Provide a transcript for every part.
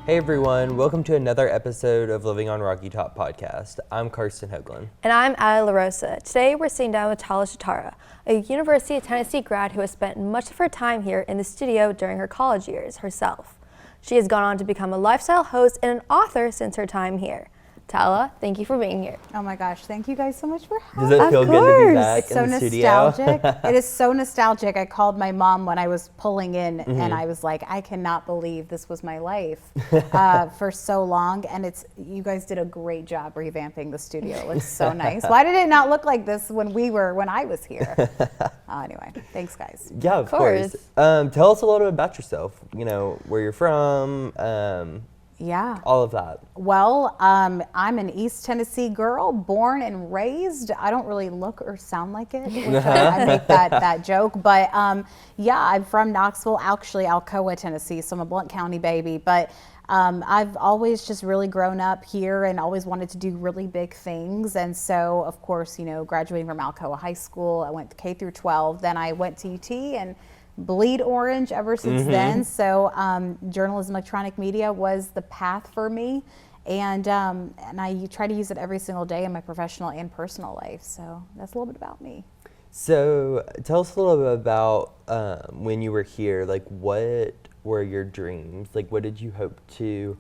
Hey everyone, welcome to another episode of Living on Rocky Top podcast. I'm Karsten Hoagland. And I'm Allie LaRosa. Today we're sitting down with Tala Shatara, a University of Tennessee grad who has spent much of her time here in the studio during her college years herself. She has gone on to become a lifestyle host and an author since her time here. Tala, thank you for being here. Oh my gosh, thank you guys so much for having me. Does it feel good to be back so in the nostalgic. studio? It is so nostalgic. I called my mom when I was pulling in and I was like, I cannot believe this was my life for so long. And you guys did a great job revamping the studio. It looks so nice. Why did it not look like this when I was here? Anyway, thanks guys. Yeah, of course. Tell us a little bit about yourself. You know, where you're from. Yeah. All of that. Well, I'm an East Tennessee girl, born and raised. I don't really look or sound like it, which I make that joke. But yeah, I'm from Knoxville, actually Alcoa, Tennessee. So I'm a Blount County baby. But I've always just really grown up here and always wanted to do really big things. And so, of course, you know, graduating from Alcoa High School, I went K through 12. Then I went to UT and bleed orange ever since then. So journalism, electronic media was the path for me. And I try to use it every single day in my professional and personal life. So that's a little bit about me. So tell us a little bit about when you were here, like what were your dreams? Like what did you hope to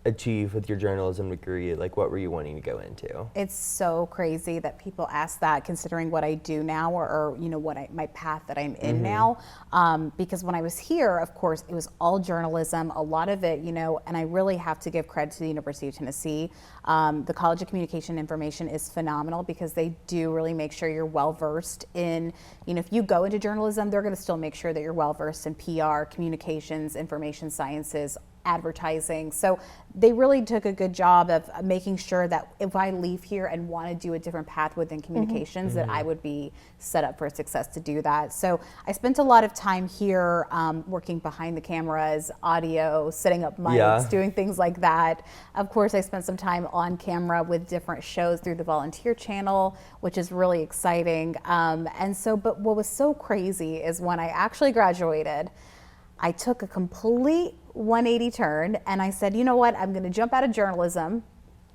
achieve with your journalism degree? Like what were you wanting to go into? It's so crazy that people ask that, considering what I do now or you know my path that I'm in now, because when I was here, of course, it was all journalism, a lot of it, you know, and I really have to give credit to the University of Tennessee. The College of Communication Information is phenomenal because they do really make sure you're well versed in, you know, if you go into journalism, they're going to still make sure that you're well versed in PR, communications, information sciences, advertising. So they really took a good job of making sure that if I leave here and want to do a different path within communications, that I would be set up for success to do that. So I spent a lot of time here working behind the cameras, audio, setting up mics, doing things like that. Of course, I spent some time on camera with different shows through the volunteer channel, which is really exciting. But what was so crazy is when I actually graduated, I took a complete 180 turn and I said, you know what, I'm going to jump out of journalism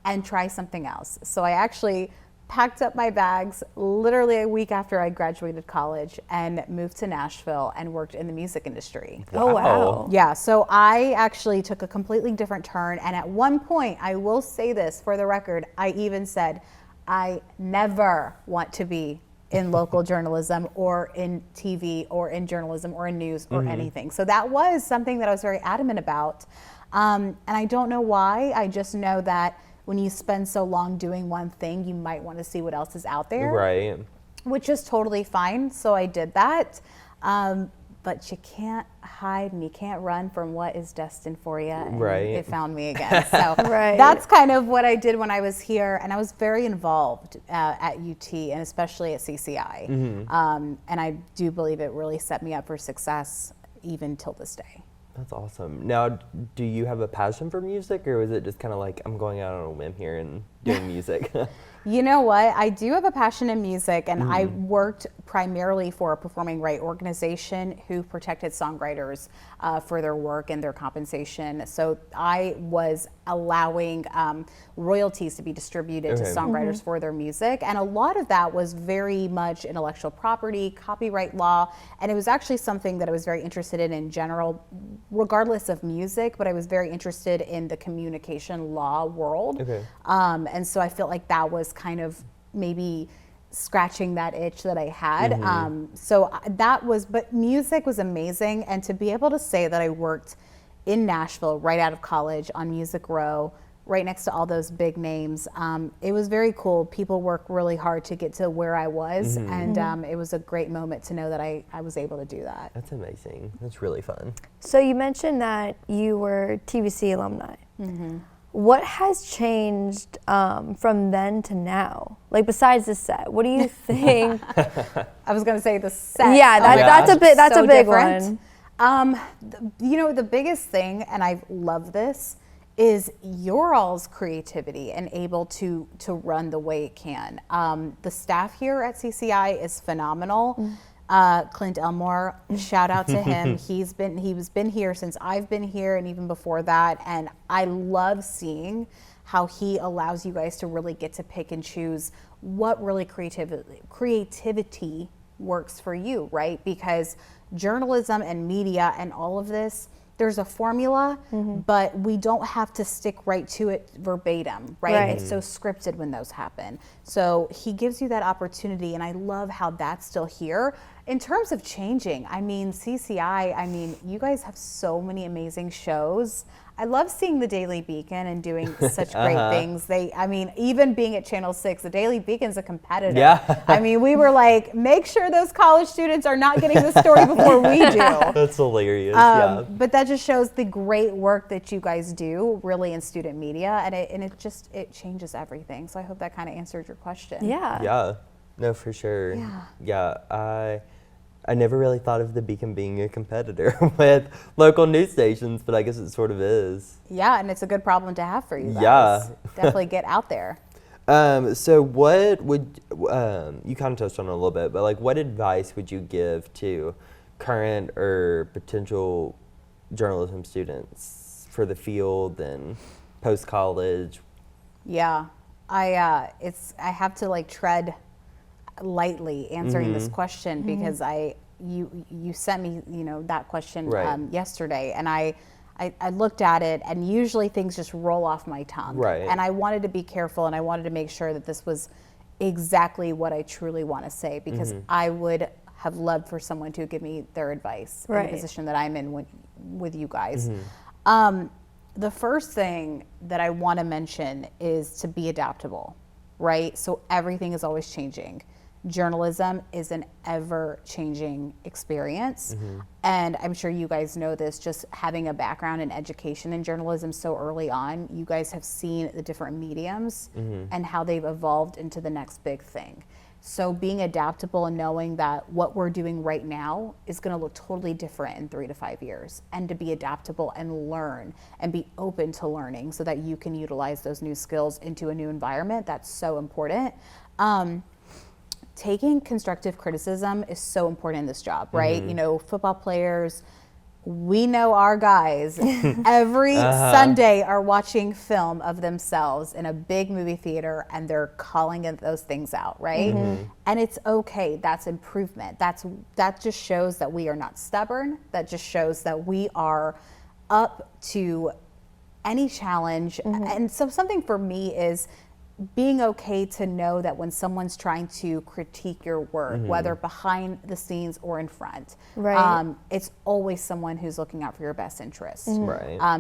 and try something else. So I actually packed up my bags literally a week after I graduated college and moved to Nashville and worked in the music industry. Wow. Oh, wow. Yeah, so I actually took a completely different turn. And at one point, I will say this for the record, I even said, I never want to be in local journalism or in TV or in journalism or in news or anything. So that was something that I was very adamant about. And I don't know why, I just know that when you spend so long doing one thing, you might want to see what else is out there. Right. Which is totally fine, so I did that. But you can't hide and you can't run from what is destined for you. And it found me again. So that's kind of what I did when I was here. And I was very involved at UT and especially at CCI. And I do believe it really set me up for success even till this day. That's awesome. Now, do you have a passion for music or was it just kind of like, I'm going out on a whim here and doing music? You know what? I do have a passion in music, and I worked primarily for a performing right organization who protected songwriters for their work and their compensation. So I was allowing royalties to be distributed to songwriters for their music, and a lot of that was very much intellectual property, copyright law, and it was actually something that I was very interested in general, regardless of music, but I was very interested in the communication law world. And so I felt like that was kind of maybe scratching that itch that I had. But music was amazing. And to be able to say that I worked in Nashville right out of college on Music Row, right next to all those big names, it was very cool. People work really hard to get to where I was. And it was a great moment to know that I was able to do that. That's amazing. That's really fun. So you mentioned that you were TVC alumni. What has changed from then to now? Like besides the set, what do you think? I was going to say the set. Yeah, that's a big one. You know, the biggest thing, and I love this, is your all's creativity and able to run the way it can. The staff here at CCI is phenomenal. Clint Elmore, shout out to him. He's been here since I've been here, and even before that. And I love seeing how he allows you guys to really get to pick and choose what really creativity works for you, right? Because journalism and media and all of this, there's a formula, but we don't have to stick right to it verbatim, right? It's so scripted when those happen. So he gives you that opportunity, and I love how that's still here. In terms of changing, I mean, CCI, I mean, you guys have so many amazing shows. I love seeing the Daily Beacon and doing such great things. I mean, even being at Channel 6, the Daily Beacon's a competitor. Yeah. I mean, we were like, make sure those college students are not getting the story before we do. That's hilarious. Yeah. But that just shows the great work that you guys do really in student media, and it changes everything. So I hope that kind of answered your question. Yeah. Yeah. No, for sure. Yeah. I never really thought of the Beacon being a competitor with local news stations, but I guess it sort of is. Yeah, and it's a good problem to have for you guys. Yeah. Definitely get out there. So what would, you kind of touched on it a little bit, but like what advice would you give to current or potential journalism students for the field and post-college? Yeah, I have to like tread lightly answering this question because you sent me that question yesterday, and I looked at it, and usually things just roll off my tongue, and I wanted to be careful, and I wanted to make sure that this was exactly what I truly want to say, because I would have loved for someone to give me their advice in the position that I'm in with you guys. The first thing that I want to mention is to be adaptable, right? So everything is always changing. Journalism is an ever-changing experience, and I'm sure you guys know this, just having a background in education and journalism so early on, you guys have seen the different mediums and how they've evolved into the next big thing. So being adaptable and knowing that what we're doing right now is going to look totally different in 3 to 5 years, and to be adaptable and learn and be open to learning so that you can utilize those new skills into a new environment, that's so important. Taking constructive criticism is so important in this job, right? Football players, we know our guys every Sunday are watching film of themselves in a big movie theater, and they're calling those things out, right? And it's okay. That's improvement. That just shows that we are not stubborn. That just shows that we are up to any challenge. And so something for me is being okay to know that when someone's trying to critique your work, whether behind the scenes or in front, it's always someone who's looking out for your best interests.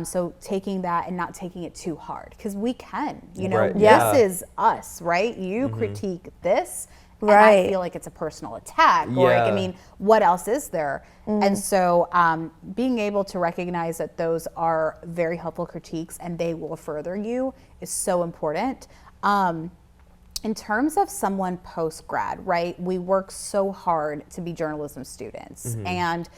So taking that and not taking it too hard, because we can, this is us, right? You critique this, and I feel like it's a personal attack, or I mean, what else is there? And so being able to recognize that those are very helpful critiques and they will further you is so important. In terms of someone post-grad, right, we work so hard to be journalism students, and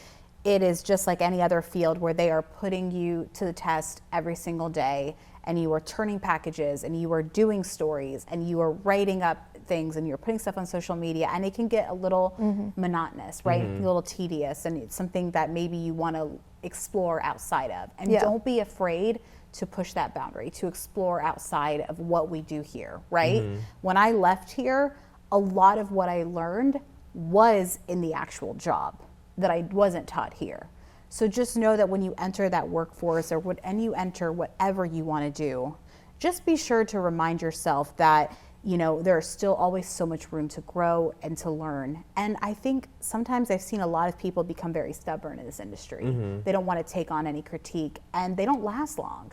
it is just like any other field where they are putting you to the test every single day, and you are turning packages, and you are doing stories, and you are writing up things, and you're putting stuff on social media, and it can get a little monotonous, right, a little tedious, and it's something that maybe you want to explore outside of. And don't be afraid to push that boundary, to explore outside of what we do here, right? When I left here, a lot of what I learned was in the actual job that I wasn't taught here. So just know that when you enter that workforce, and you enter whatever you want to do, just be sure to remind yourself that there's still always so much room to grow and to learn. And I think sometimes I've seen a lot of people become very stubborn in this industry. They don't want to take on any critique, and they don't last long.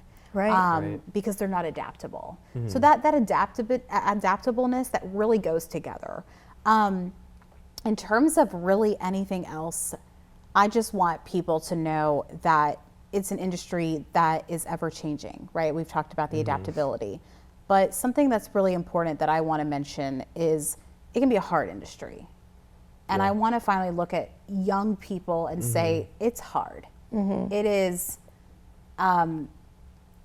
Because they're not adaptable. So that adaptableness, that really goes together. In terms of really anything else, I just want people to know that it's an industry that is ever changing, right? We've talked about the adaptability, but something that's really important that I want to mention is it can be a hard industry. And I want to finally look at young people and say, it's hard. It is,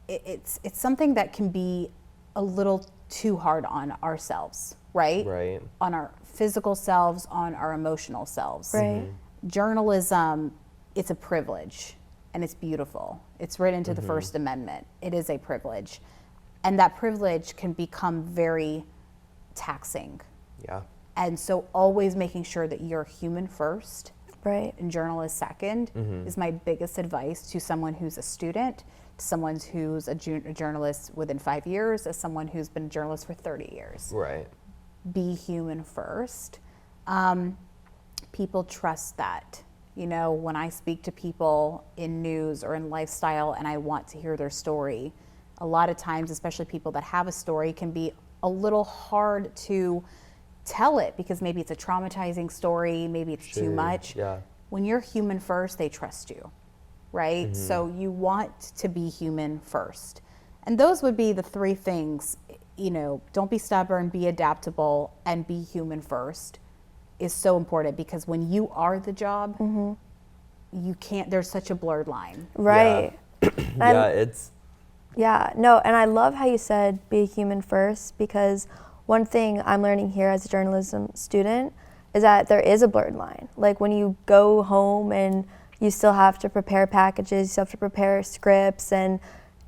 it's something that can be a little too hard on ourselves, right? Right. On our physical selves, on our emotional selves. Right. Journalism, it's a privilege and it's beautiful. It's written into the First Amendment. It is a privilege. And that privilege can become very taxing. Yeah. And so always making sure that you're human first Right. and journalist second is my biggest advice to someone who's a student, to someone who's a journalist within 5 years, as someone who's been a journalist for 30 years. Right. Be human first. People trust that. You know, when I speak to people in news or in lifestyle and I want to hear their story, a lot of times, especially people that have a story, can be a little hard to tell it because maybe it's a traumatizing story, maybe it's too much. Yeah. When you're human first, they trust you, right? So you want to be human first. And those would be the three things, you know, don't be stubborn, be adaptable, and be human first is so important because when you are the job, you can't, there's such a blurred line. Right. Yeah, it's Yeah, no, and I love how you said be a human first, because one thing I'm learning here as a journalism student is that there is a blurred line. Like when you go home and you still have to prepare packages, you still have to prepare scripts, and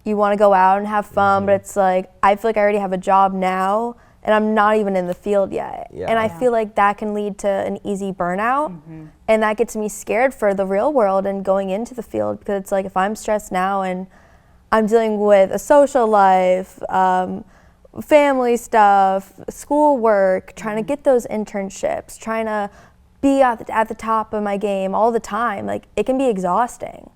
you want to go out and have fun, but it's like, I feel like I already have a job now and I'm not even in the field yet. Yeah. And I feel like that can lead to an easy burnout. And that gets me scared for the real world and going into the field, because it's like, if I'm stressed now and I'm dealing with a social life, family stuff, schoolwork, trying to get those internships, trying to be at the top of my game all the time, like it can be exhausting.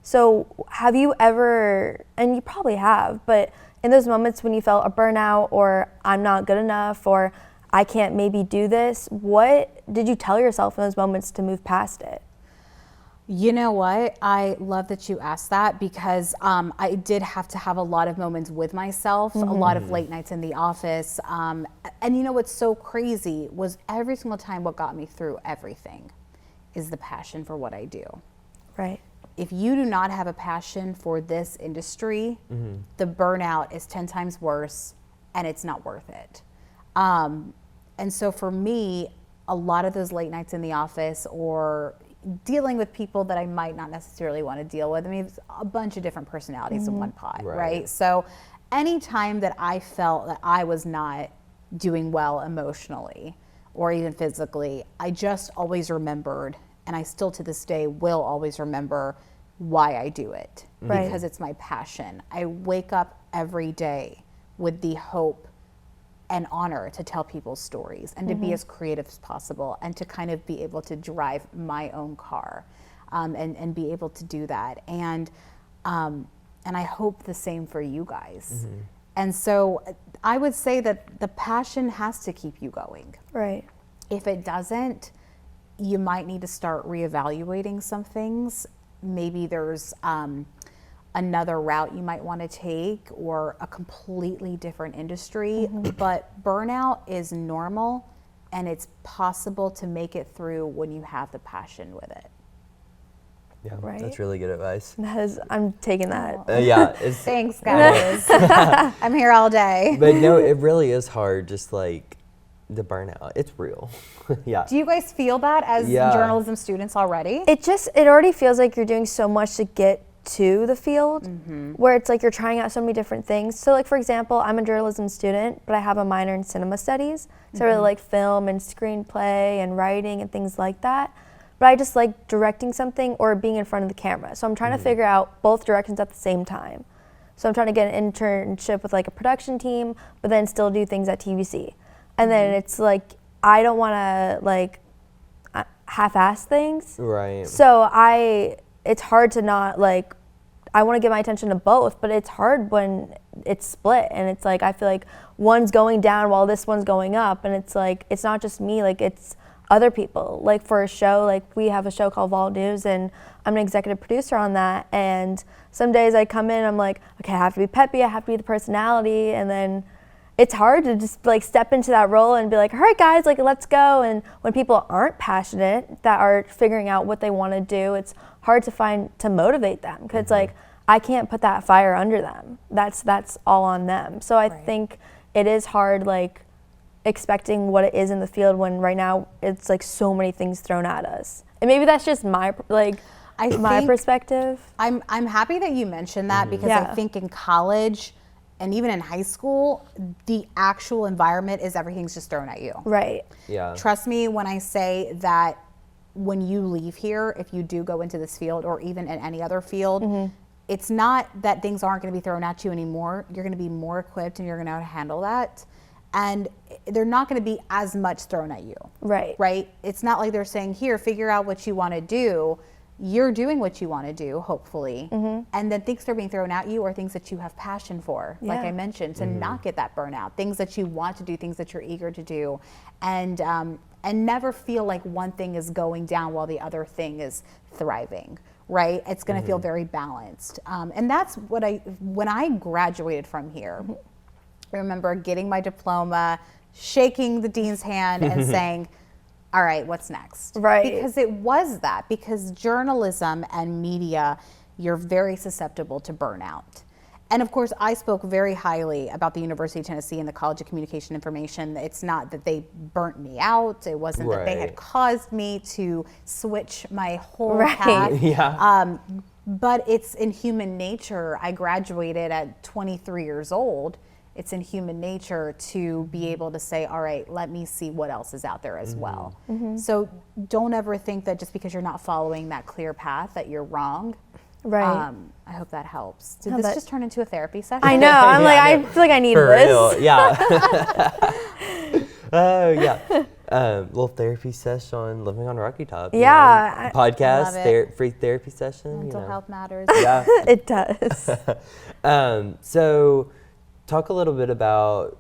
So have you ever, and you probably have, but in those moments when you felt a burnout or I'm not good enough or I can't maybe do this, what did you tell yourself in those moments to move past it? You know what? I love that you asked that because I did have to have a lot of moments with myself, a lot of late nights in the office. And you know what's so crazy was every single time what got me through everything is the passion for what I do. Right. If you do not have a passion for this industry, the burnout is 10 times worse and it's not worth it. And so for me, a lot of those late nights in the office or dealing with people that I might not necessarily want to deal with. I mean, it's a bunch of different personalities in one pot, right? So anytime that I felt that I was not doing well emotionally or even physically, I just always remembered, and I still to this day will always remember why I do it, because it's my passion. I wake up every day with the hope and honor to tell people's stories and to be as creative as possible and to kind of be able to drive my own car and be able to do that. And I hope the same for you guys. And so I would say that the passion has to keep you going. Right. If it doesn't, you might need to start reevaluating some things. Maybe there's another route you might want to take or a completely different industry, but burnout is normal and it's possible to make it through when you have the passion with it. Yeah, Right. that's really good advice. That is, I'm taking that. Yeah, it's, Thanks, guys. I'm here all day. but no, it really is hard. Just like the burnout, it's real. Yeah. Do you guys feel that as journalism students already? It already feels like you're doing so much to get to the field, where it's like you're trying out so many different things. So like, for example, I'm a journalism student, but I have a minor in cinema studies. So I really like film and screenplay and writing and things like that. But I just like directing something or being in front of the camera. So I'm trying to figure out both directions at the same time. So I'm trying to get an internship with like a production team, but then still do things at TVC. And then it's like, I don't want to like half-ass things. Right. So it's hard to not like, I want to give my attention to both, but it's hard when it's split. And it's like, I feel like one's going down while this one's going up. And it's like, it's not just me, like it's other people. Like for a show, like we have a show called Vol News and I'm an executive producer on that. And some days I come in, I'm like, okay, I have to be peppy, I have to be the personality. And then it's hard to just like step into that role and be like, all right guys, like let's go. And when people aren't passionate, that are figuring out what they want to do, it's hard to motivate them, because like I can't put that fire under them. That's all on them. So I think it is hard, like, expecting what it is in the field when right now it's like so many things thrown at us. And maybe that's just my my perspective. I'm happy that you mentioned that because I think in college and even in high school, the actual environment is everything's just thrown at you. Right. Yeah. Trust me when I say that when you leave here, if you do go into this field or even in any other field, it's not that things aren't going to be thrown at you anymore. You're going to be more equipped and you're going to know how to handle that. And they're not going to be as much thrown at you. Right. Right? It's not like they're saying, here, figure out what you want to do. You're doing what you want to do, hopefully. And then things that are being thrown at you are things that you have passion for, like I mentioned, to not get that burnout. Things that you want to do, things that you're eager to do. And never feel like one thing is going down while the other thing is thriving, right? It's going to feel very balanced. And that's what when I graduated from here, I remember getting my diploma, shaking the dean's hand and saying, all right, what's next? Right. Because it was that. Because journalism and media, you're very susceptible to burnout. And of course, I spoke very highly about the University of Tennessee and the College of Communication Information. It's not that they burnt me out. It wasn't that they had caused me to switch my whole path. Yeah. But it's in human nature. I graduated at 23 years old. It's in human nature to be able to say, all right, let me see what else is out there as well. So don't ever think that just because you're not following that clear path that you're wrong. Right. I hope that helps. Did this just turn into a therapy session? I know. I'm like, I feel like I need For this. real, yeah. Oh, yeah. Little therapy session on Living on Rocky Top. Yeah. Podcast, free therapy session. Mental health matters. Yeah. It does. So talk a little bit about,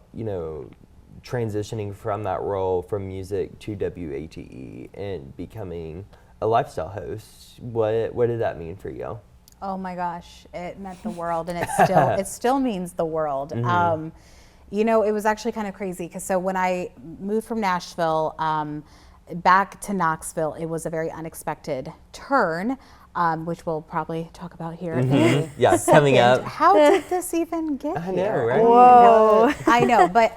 transitioning from that role from music to WATE and becoming a lifestyle host. What did that mean for you? Oh my gosh, it meant the world, and it still means the world. It was actually kind of crazy because so when I moved from Nashville back to Knoxville, it was a very unexpected turn, which we'll probably talk about here. Coming up. How did this even get I know, here? right? Whoa. I know, but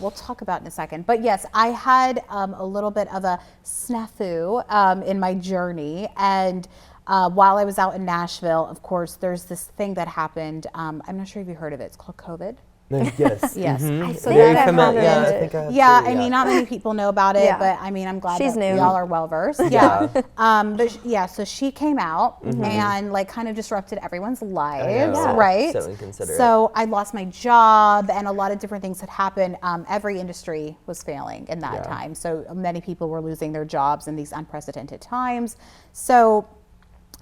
we'll talk about it in a second. But yes, I had a little bit of a snafu in my journey, and while I was out in Nashville, of course, there's this thing that happened. I'm not sure if you heard of it. It's called COVID. Yes. Yes. I So think Very I've familiar. heard of I it. think I have yeah, too, I mean, not many people know about it, Yeah. but I mean, I'm glad She's that new. y'all are well versed. Yeah. So she came out and like kind of disrupted everyone's lives, know. right? So inconsiderate. So I lost my job and a lot of different things had happened. Every industry was failing in that time. So many people were losing their jobs in these unprecedented times. So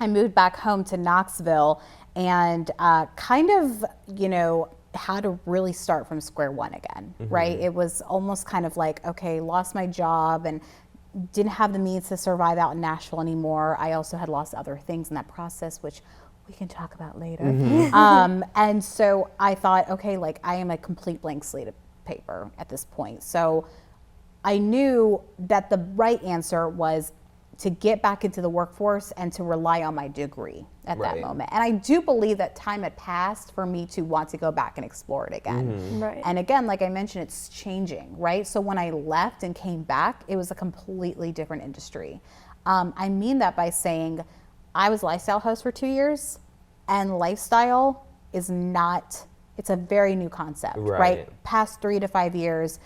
I moved back home to Knoxville and kind of, how to really start from square one again, right? It was almost kind of like, okay, lost my job and didn't have the means to survive out in Nashville anymore. I also had lost other things in that process, which we can talk about later. And so I thought, okay, like I am a complete blank slate of paper at this point. So I knew that the right answer was to get back into the workforce and to rely on my degree at that moment. And I do believe that time had passed for me to want to go back and explore it again. Right. And again, like I mentioned, it's changing, right? So when I left and came back, it was a completely different industry. I mean that by saying I was lifestyle host for 2 years, and lifestyle is not, it's a very new concept, right? Past 3 to 5 years,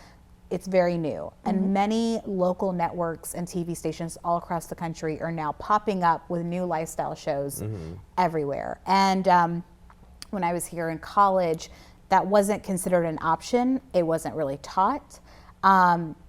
it's very new. And many local networks and TV stations all across the country are now popping up with new lifestyle shows everywhere. And when I was here in college, that wasn't considered an option. It wasn't really taught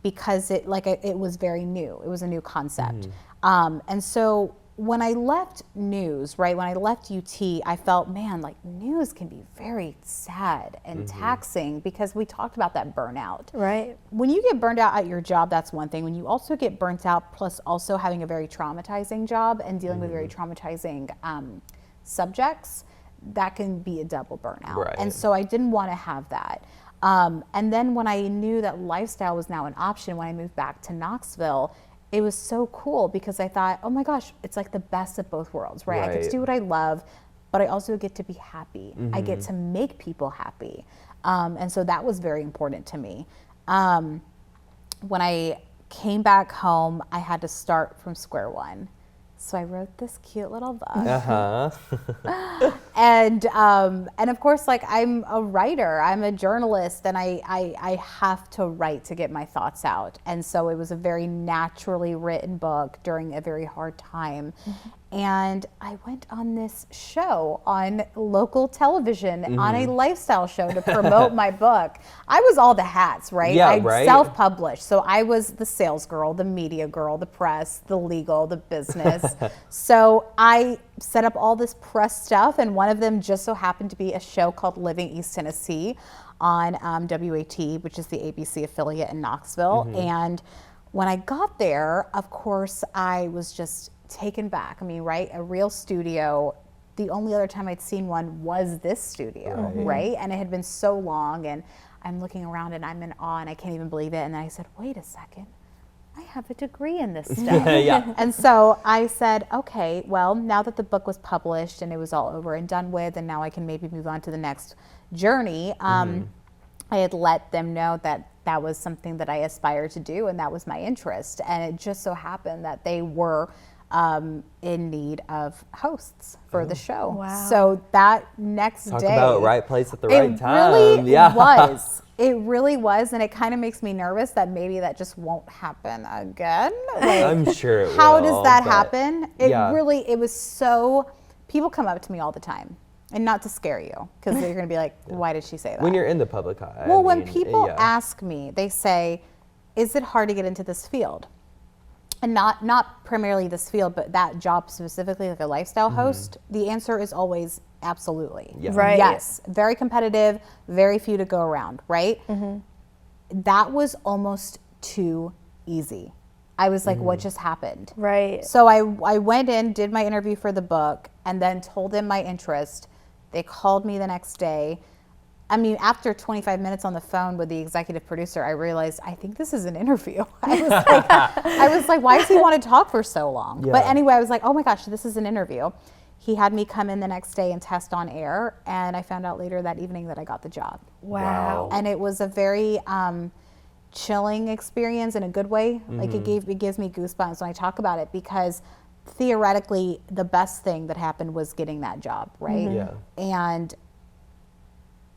because it was very new. It was a new concept. And so when I left news, right, when I left UT, I felt, man, like news can be very sad and taxing because we talked about that burnout. Right. When you get burned out at your job, that's one thing. When you also get burnt out, plus also having a very traumatizing job and dealing with very traumatizing subjects, that can be a double burnout. Right. And so I didn't want to have that. And then when I knew that lifestyle was now an option, when I moved back to Knoxville, it was so cool because I thought, oh my gosh, it's like the best of both worlds, right? I get to do what I love, but I also get to be happy. I get to make people happy. And so that was very important to me. When I came back home, I had to start from square one. So I wrote this cute little book. And of course, like, I'm a writer, I'm a journalist, and I have to write to get my thoughts out. And so it was a very naturally written book during a very hard time. And I went on this show on local television, on a lifestyle show, to promote my book. I was all the hats, right? Yeah, I right. self-published. So I was the sales girl, the media girl, the press, the legal, the business. So I set up all this press stuff, and one of them just so happened to be a show called Living East Tennessee on WAT, which is the ABC affiliate in Knoxville. And when I got there, of course, I was just taken back. I mean, right? A real studio. The only other time I'd seen one was this studio, right? And it had been so long, and I'm looking around and I'm in awe and I can't even believe it. And then I said, wait a second, I have a degree in this stuff. And so I said, okay, well, now that the book was published and it was all over and done with, and now I can maybe move on to the next journey, I had let them know that that was something that I aspired to do and that was my interest. And it just so happened that they were in need of hosts for the show. Wow. So that next Talk day, about right place at the right time. Really yeah. was. It really was, and it kind of makes me nervous that maybe that just won't happen again. Like, I'm sure it how will, does that but happen? It yeah. really, it was so, people come up to me all the time, and not to scare you, because they're going to be like, why did she say that? When you're in the public eye. Well, I when mean, people yeah. ask me, they say, is it hard to get into this field? And not primarily this field, but that job specifically, like a lifestyle host, the answer is always absolutely. Yeah. Right. Yes. Very competitive, very few to go around, right? That was almost too easy. I was like, what just happened? Right. So I went in, did my interview for the book, and then told them my interest. They called me the next day. I mean, after 25 minutes on the phone with the executive producer, I realized, I think this is an interview. I was like, why does he want to talk for so long? Yeah. But anyway, I was like, oh my gosh, this is an interview. He had me come in the next day and test on air, and I found out later that evening that I got the job. Wow. And it was a very chilling experience in a good way. Like, it gives me goosebumps when I talk about it, because theoretically the best thing that happened was getting that job, right? Yeah. And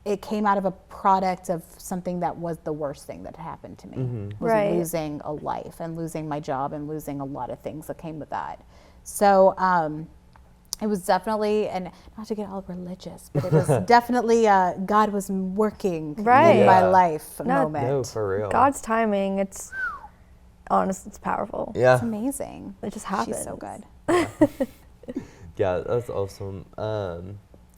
it came out of a product of something that was the worst thing that happened to me, was Right. losing a life and losing my job and losing a lot of things that came with that. So it was definitely, and not to get all religious, but it was definitely God was working Right. in my Yeah. life No, moment. No, for real. God's timing, it's honest, it's powerful. It's Yeah. amazing. It just happens. She's so good. Yeah, that's awesome.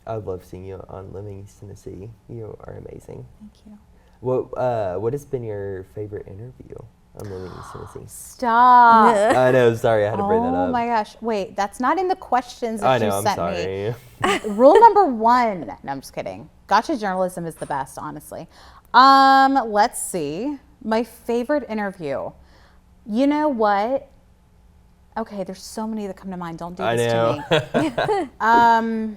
I love seeing you on Living East Tennessee. You are amazing. Thank you. What has been your favorite interview on Living East Tennessee? Stop. I know, sorry, I had to bring that up. Oh my gosh. Wait, that's not in the questions that I know, you I'm sent sorry. me. Rule number 1. No, I'm just kidding. Gotcha journalism is the best, honestly. Let's see. My favorite interview. You know what? Okay, there's so many that come to mind. Don't do I this know. to me.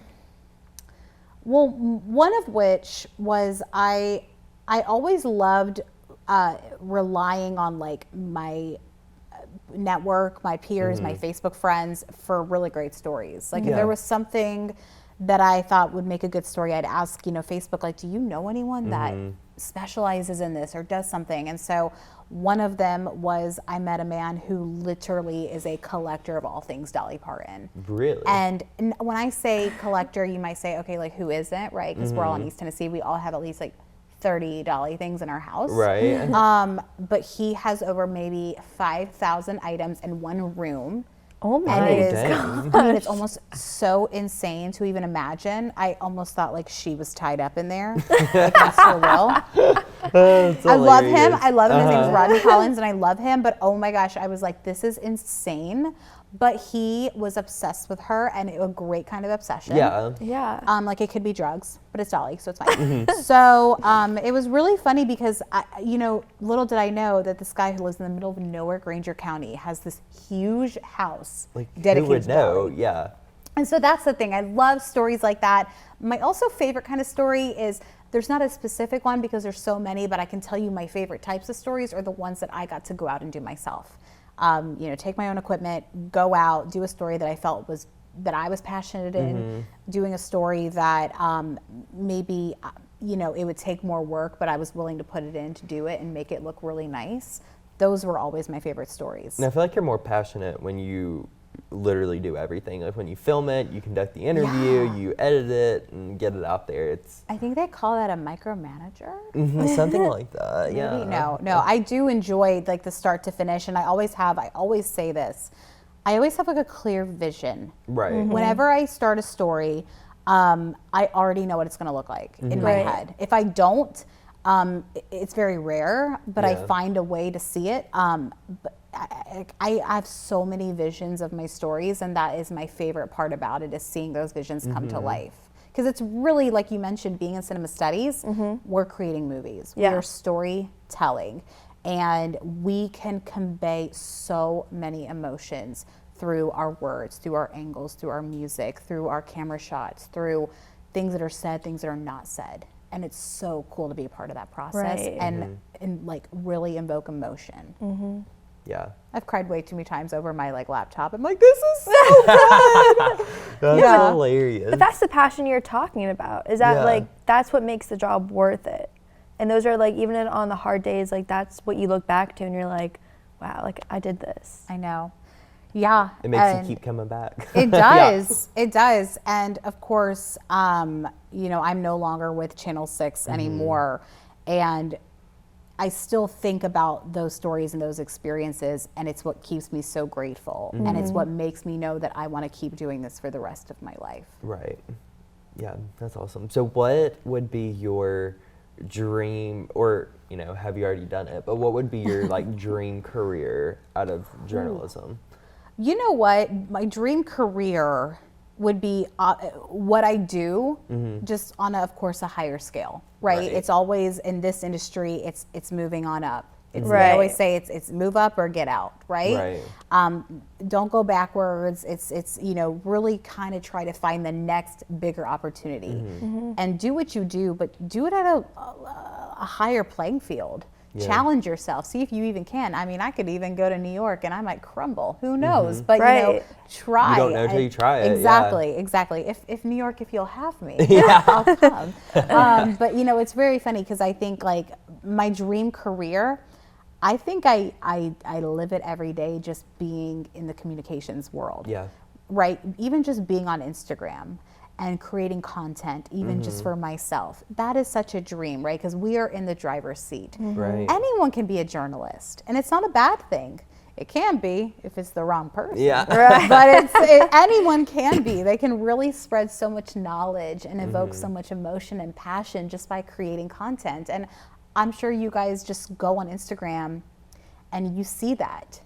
Well, one of which was I always loved relying on, like, my network, my peers, my Facebook friends for really great stories. Like, if Yeah. there was something that I thought would make a good story, I'd ask, Facebook, like, do you know anyone that specializes in this or does something? And so one of them was, I met a man who literally is a collector of all things Dolly Parton. Really? And when I say collector, you might say, okay, like, who isn't, right? Because we're all in East Tennessee. We all have at least like 30 Dolly things in our house. Right. But he has over maybe 5,000 items in one room. Oh my And it is, dang. I mean, it's almost so insane to even imagine. I almost thought, like, she was tied up in there against her will. That's I love him. hilarious. I love him. His name's Rodney Collins, and I love him. But oh my gosh, I was like, this is insane. But he was obsessed with her, and a great kind of obsession. Yeah. Yeah. Like, it could be drugs, but it's Dolly, so it's fine. So it was really funny because, little did I know that this guy who lives in the middle of nowhere, Granger County, has this huge house Like, dedicated who would to know? Dolly. Yeah. And so that's the thing. I love stories like that. My also favorite kind of story is there's not a specific one because there's so many, but I can tell you my favorite types of stories are the ones that I got to go out and do myself. Take my own equipment, go out, do a story that I felt that I was passionate in, doing a story that maybe, it would take more work, but I was willing to put it in to do it and make it look really nice. Those were always my favorite stories. And I feel like you're more passionate when you literally do everything. Like when you film it, you conduct the interview, you edit it and get it out there. I think they call that a micromanager. Something like that. Maybe. Yeah. No, I do enjoy like the start to finish, and I always say this. I always have like a clear vision. Right. Whenever I start a story, I already know what it's going to look like in my head. If I don't, it's very rare, but I find a way to see it. But I have so many visions of my stories, and that is my favorite part about it, is seeing those visions come to life. Because it's really, like you mentioned, being in cinema studies, we're creating movies. Yeah. We're storytelling. And we can convey so many emotions through our words, through our angles, through our music, through our camera shots, through things that are said, things that are not said. And it's so cool to be a part of that process and like really invoke emotion. Yeah. I've cried way too many times over my laptop. I'm like, this is so good. That's hilarious. But that's the passion you're talking about. Is that that's what makes the job worth it. And those are even on the hard days, that's what you look back to and you're like, wow, I did this. I know. Yeah. It makes you keep coming back. It does. It does. And of course, I'm no longer with Channel 6 anymore. And I still think about those stories and those experiences, and it's what keeps me so grateful. And it's what makes me know that I want to keep doing this for the rest of my life. Right. Yeah, that's awesome. So what would be your dream, or have you already done it, but what would be your dream career out of journalism? You know what, my dream career would be what I do, just on of course a higher scale, right? It's always in this industry, it's moving on up. They always say it's move up or get out, right? Don't go backwards. It's really kind of try to find the next bigger opportunity, and do what you do, but do it at a higher playing field. Challenge yourself. See if you even can. I mean, I could even go to New York and I might crumble. Who knows? But try. You don't know till you try it. Exactly. If New York, if you'll have me, I'll come. But it's very funny because I think my dream career, I think I live it every day just being in the communications world. Yeah. Right? Even just being on Instagram and creating content, even just for myself. That is such a dream, right? Because we are in the driver's seat. Right. Anyone can be a journalist, and it's not a bad thing. It can be if it's the wrong person. Yeah. But anyone can be. They can really spread so much knowledge and evoke so much emotion and passion just by creating content. And I'm sure you guys just go on Instagram and you see that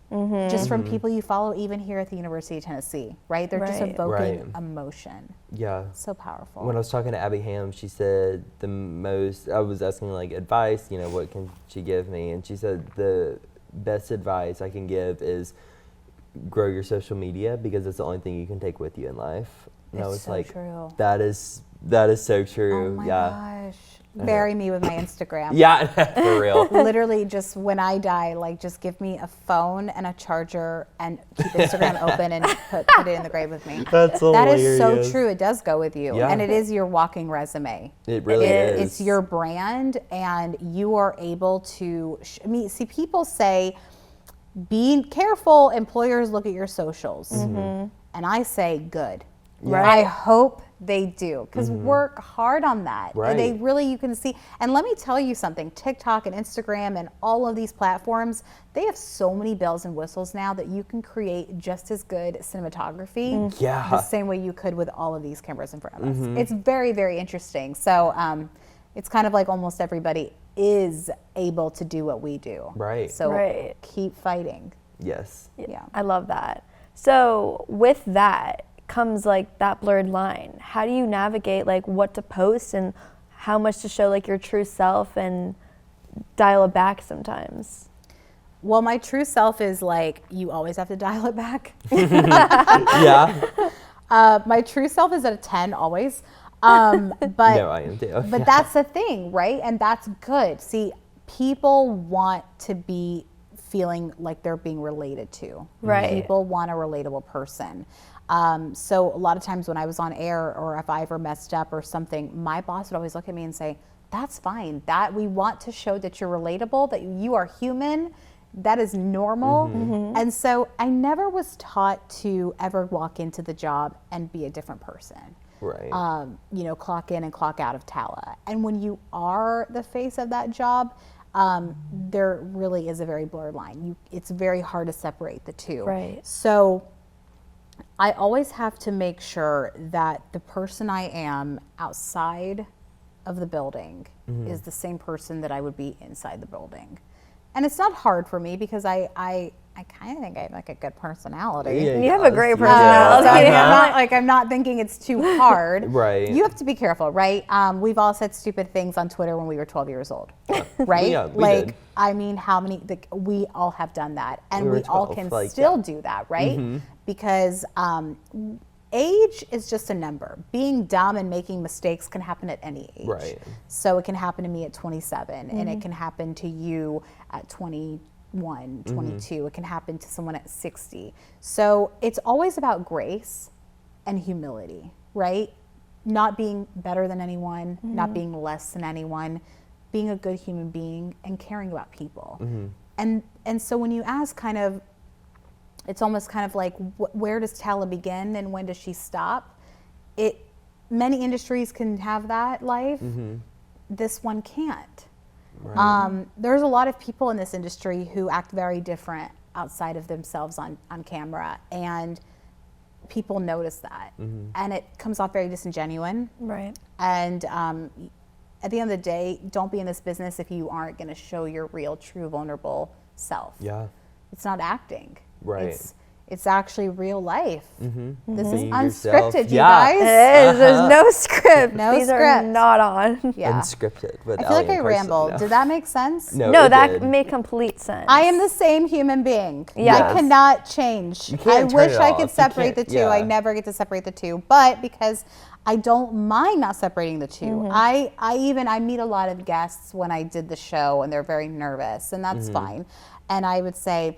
just from people you follow, even here at the University of Tennessee, right? They're just evoking emotion. Yeah. So powerful. When I was talking to Abby Ham, she said I was asking advice, what can she give me? And she said the best advice I can give is grow your social media, because it's the only thing you can take with you in life. And I was so true. That is so true. Oh my gosh. Bury me with my Instagram. Yeah, for real. Literally, just when I die, just give me a phone and a charger and keep Instagram open and put it in the grave with me. That's hilarious. That is so true. It does go with you. Yeah. And it is your walking resume. It really is. It's your brand, and you are able to, see, people say, be careful, employers look at your socials. And I say, good. I hope they do, because work hard on that. They really, you can see. And let me tell you something, TikTok and Instagram and all of these platforms, they have so many bells and whistles now that you can create just as good cinematography the same way you could with all of these cameras in front of us. It's very, very interesting. So it's kind of like almost everybody is able to do what we do. Right. So keep fighting. Yes. Yeah. I love that. So with that comes that blurred line. How do you navigate what to post and how much to show your true self and dial it back sometimes? Well, my true self is you always have to dial it back. Yeah. My true self is at a 10 always. But No, I am too. But that's the thing, right? And that's good. See, people want to be feeling like they're being related to. Right. People want a relatable person. So a lot of times when I was on air or if I ever messed up or something, my boss would always look at me and say, that's fine. That we want to show that you're relatable, that you are human. That is normal. And so I never was taught to ever walk into the job and be a different person. Right. You know, clock in and clock out of Tala. And when you are the face of that job, there really is a very blurred line. It's very hard to separate the two. Right. So I always have to make sure that the person I am outside of the building is the same person that I would be inside the building. And it's not hard for me because I kind of think I have like a good personality. Yeah, You have a great So personality. I'm not thinking it's too hard. Right. You have to be careful, right? We've all said stupid things on Twitter when we were 12 years old, right? Yeah, we like, did. I mean, how many? We all have done that, and We were we all 12, can like, still yeah. do that, right? Because age is just a number. Being dumb and making mistakes can happen at any age. Right. So it can happen to me at 27, and it can happen to you at 21, 22. It can happen to someone at 60. So it's always about grace and humility, right? Not being better than anyone, not being less than anyone, being a good human being and caring about people. And so when you ask kind of, it's almost kind of like, where does Tala begin and when does she stop? Many industries can have that life. This one can't. Right. There's a lot of people in this industry who act very different outside of themselves on camera, and people notice that. And it comes off very disingenuous. Right. And at the end of the day, don't be in this business if you aren't going to show your real, true, vulnerable self. Yeah. It's not acting. Right. It's actually real life. This is Being unscripted, yourself. you Yeah. guys. It is. There's no script. No These are script. not on. Yeah. Unscripted with I feel like Ellie I and Carson, rambled. no. Did that make sense? No, No, it that did. made complete sense. I am the same human being. Yes. I cannot change. You can't I turn wish it I off. could You separate the can't- two. I yeah. never get to separate the two. But because I don't mind not separating the 2 I meet a lot of guests when I did the show and they're very nervous, and that's fine. And I would say,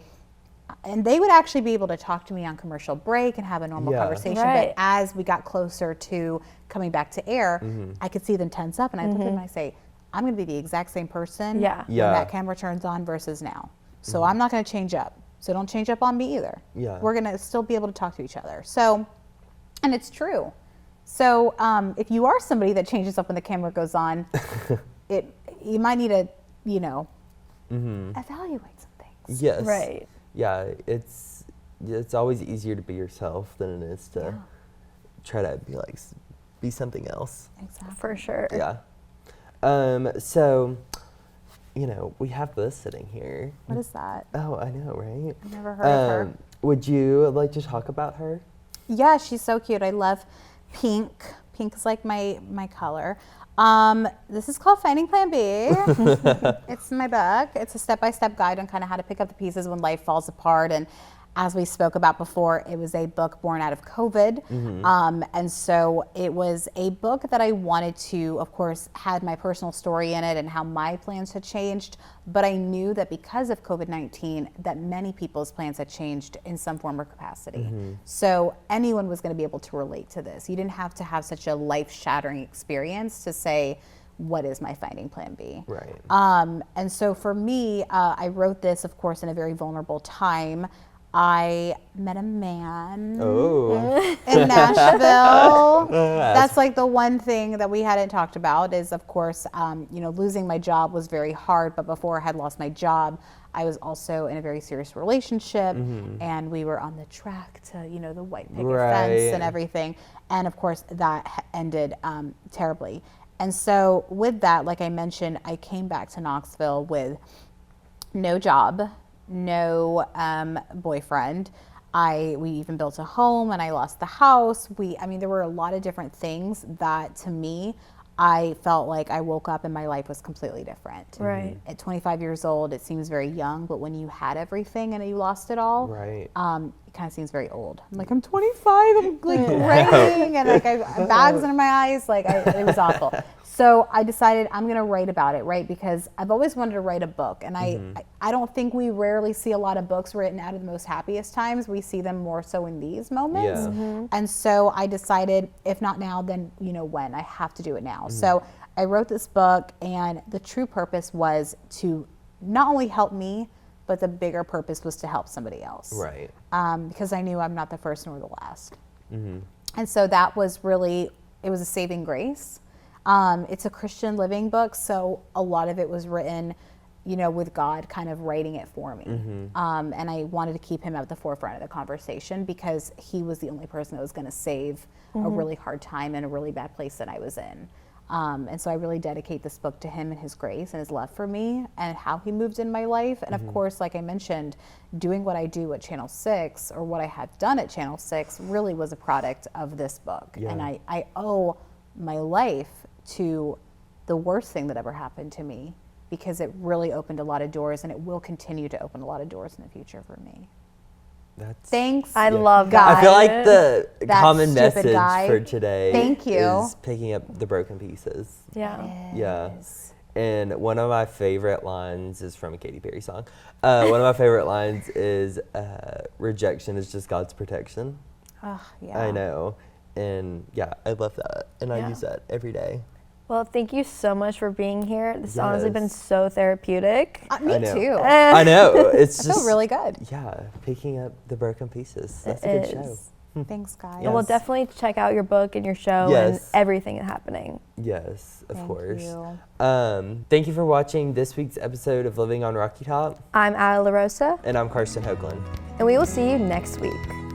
and they would actually be able to talk to me on commercial break and have a normal Yeah. conversation. Right. But as we got closer to coming back to air, I could see them tense up, and I look at them and I say, I'm going to be the exact same person Yeah. when Yeah. that camera turns on versus now. So I'm not going to change up. So don't change up on me either. Yeah. We're going to still be able to talk to each other. So, and it's true. So if you are somebody that changes up when the camera goes on, you might need to, evaluate some things. Yes. Right. Yeah, it's always easier to be yourself than it is to try to be something else. Exactly. For sure. Yeah. So, we have this sitting here. What is that? Oh, I know, right? I've never heard of her. Would you like to talk about her? Yeah, she's so cute. I love pink. Pink is like my color. This is called Finding Plan B. It's my book. It's a step-by-step guide on kind of how to pick up the pieces when life falls apart. And as we spoke about before, it was a book born out of COVID. And so it was a book that I wanted to, of course, had my personal story in it and how my plans had changed. But I knew that because of COVID-19, that many people's plans had changed in some form or capacity. So anyone was going to be able to relate to this. You didn't have to have such a life-shattering experience to say, what is my finding plan B? Right. And so for me, I wrote this, of course, in a very vulnerable time. I met a man Oh. in Nashville. That's like the one thing that we hadn't talked about is, of course, losing my job was very hard. But before I had lost my job, I was also in a very serious relationship, and we were on the track to, the white picket fence and everything. And of course, that ended terribly. And so with that, like I mentioned, I came back to Knoxville with no job, no boyfriend. We even built a home and I lost the house. There were a lot of different things that to me, I felt like I woke up and my life was completely different. Right. At 25 years old, it seems very young, but when you had everything and you lost it all, Right. it kind of seems very old. I'm like, I'm 25, I'm like writing, and like I have bags under my eyes, like it was awful. So I decided I'm gonna write about it, right? Because I've always wanted to write a book, and I don't think we rarely see a lot of books written out of the most happiest times. We see them more so in these moments. Yeah. And so I decided, if not now, then when? I have to do it now. So I wrote this book, and the true purpose was to not only help me, but the bigger purpose was to help somebody else. Right. Because I knew I'm not the first nor the last. And so that was really, it was a saving grace. It's a Christian living book, so a lot of it was written, with God kind of writing it for me. And I wanted to keep him at the forefront of the conversation because he was the only person that was going to save a really hard time and a really bad place that I was in. And so I really dedicate this book to him and his grace and his love for me and how he moved in my life. And of course, like I mentioned, doing what I do at Channel 6 or what I had done at Channel 6 really was a product of this book. Yeah. And I owe my life to the worst thing that ever happened to me because it really opened a lot of doors, and it will continue to open a lot of doors in the future for me. That's Thanks. I love that. I feel like the That common stupid message guy. for today Thank you. is picking up the broken pieces. Yeah. Yeah. And one of my favorite lines is from a Katy Perry song. One of my favorite lines is rejection is just God's protection. Oh, yeah. I know. And yeah, I love that. And I Yeah. use that every day. Well, thank you so much for being here. This has honestly been Yes. so therapeutic. Me I know. too. I know. It's I just feel really good. Yeah, picking up the broken pieces. That's It a good show. is. Thanks, guys. And we'll Yes. definitely check out your book and your show and Yes. everything happening. Yes, of Thank course. you. Thank you for watching this week's episode of Living on Rocky Top. I'm Ada LaRosa, And I'm Karsten Hoagland. and we will see you next week.